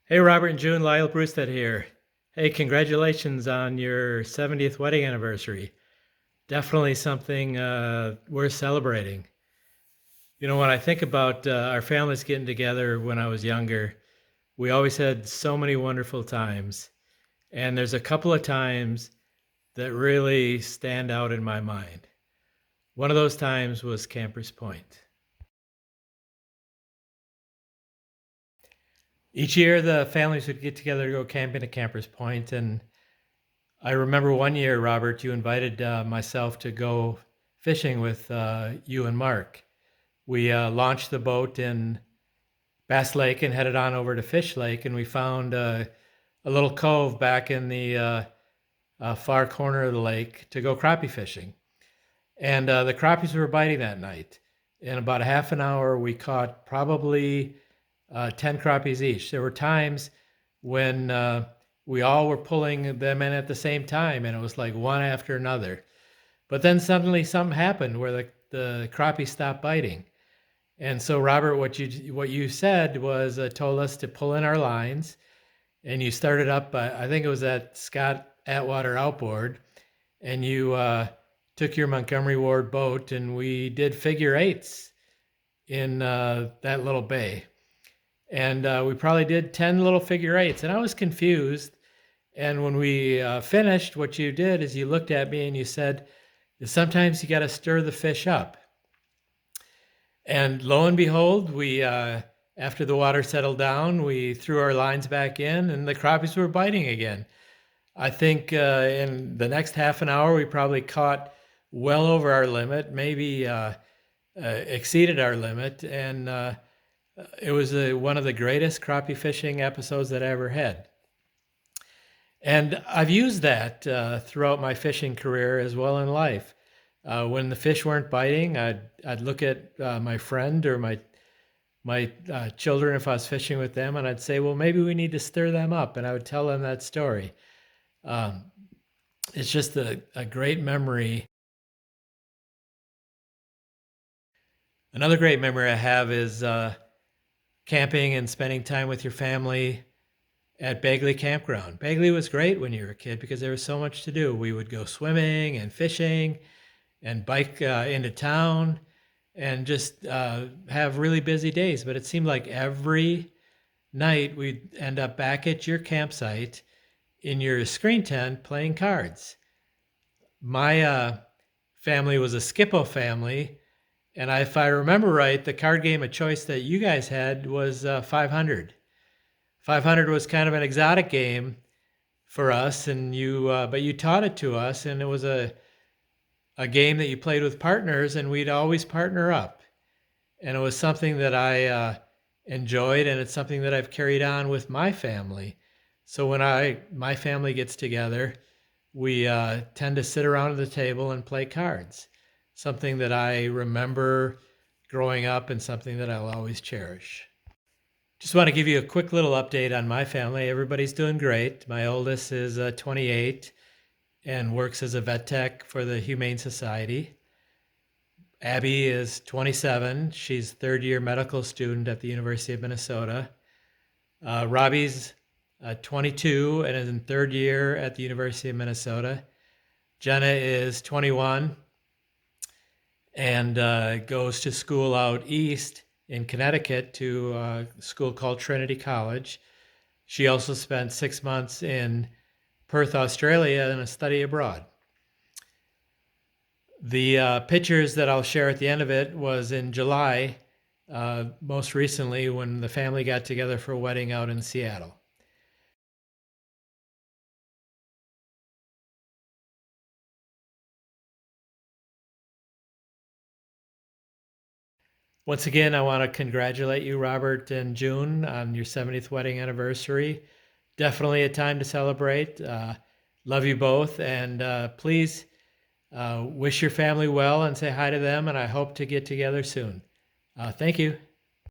Hey, Robert and June, Lyle Brewstead here. Hey, congratulations on your 70th wedding anniversary. Definitely something worth celebrating. You know, when I think about our families getting together when I was younger, we always had so many wonderful times. And there's a couple of times that really stand out in my mind. One of those times was Campers Point. Each year, the families would get together to go camping at Campers Point, and I remember one year, Robert, you invited myself to go fishing with you and Mark. We launched the boat in Bass Lake and headed on over to Fish Lake, and we found a little cove back in the far corner of the lake to go crappie fishing. And the crappies were biting that night. In about a half an hour, we caught probably 10 crappies each. There were times when we all were pulling them in at the same time, and it was like one after another. But then suddenly something happened where the crappie stopped biting. And so, Robert, what you said was told us to pull in our lines, and you started up. I think it was at Scott Atwater Outboard, and you took your Montgomery Ward boat, and we did figure eights in that little bay. And we probably did 10 little figure eights, and I was confused. And when we finished, what you did is you looked at me and you said, sometimes you got to stir the fish up. And lo and behold, we after the water settled down, we threw our lines back in, and the crappies were biting again. I think in the next half an hour, we probably caught well over our limit, maybe exceeded our limit, and it was one of the greatest crappie fishing episodes that I ever had. And I've used that throughout my fishing career as well in life. When the fish weren't biting, I'd look at my friend or my children if I was fishing with them, and I'd say, well, maybe we need to stir them up, and I would tell them that story. Um, it's just a great memory. Another great memory I have is camping and spending time with your family at Bagley Campground. Bagley was great when you were a kid because there was so much to do. We would go swimming and fishing and bike into town and just have really busy days. But it seemed like every night we'd end up back at your campsite in your screen tent playing cards. My family was a Skippo family, and if I remember right, the card game of choice that you guys had was 500. 500 was kind of an exotic game for us, and but you taught it to us, and it was a game that you played with partners, and we'd always partner up, and it was something that I enjoyed, and it's something that I've carried on with my family. So when my family gets together, we tend to sit around at the table and play cards. Something that I remember growing up, and something that I'll always cherish. Just want to give you a quick little update on my family. Everybody's doing great. My oldest is 28 and works as a vet tech for the Humane Society. Abby is 27. She's third year medical student at the University of Minnesota. Robbie's 22 and is in third year at the University of Minnesota. Jenna is 21 and goes to school out east in Connecticut to a school called Trinity College. She also spent 6 months in Perth, Australia in a study abroad. The pictures that I'll share at the end of it was in July, most recently when the family got together for a wedding out in Seattle. Once again, I want to congratulate you, Robert and June, on your 70th wedding anniversary. Definitely a time to celebrate. Love you both, and please wish your family well and say hi to them, and I hope to get together soon. Thank you.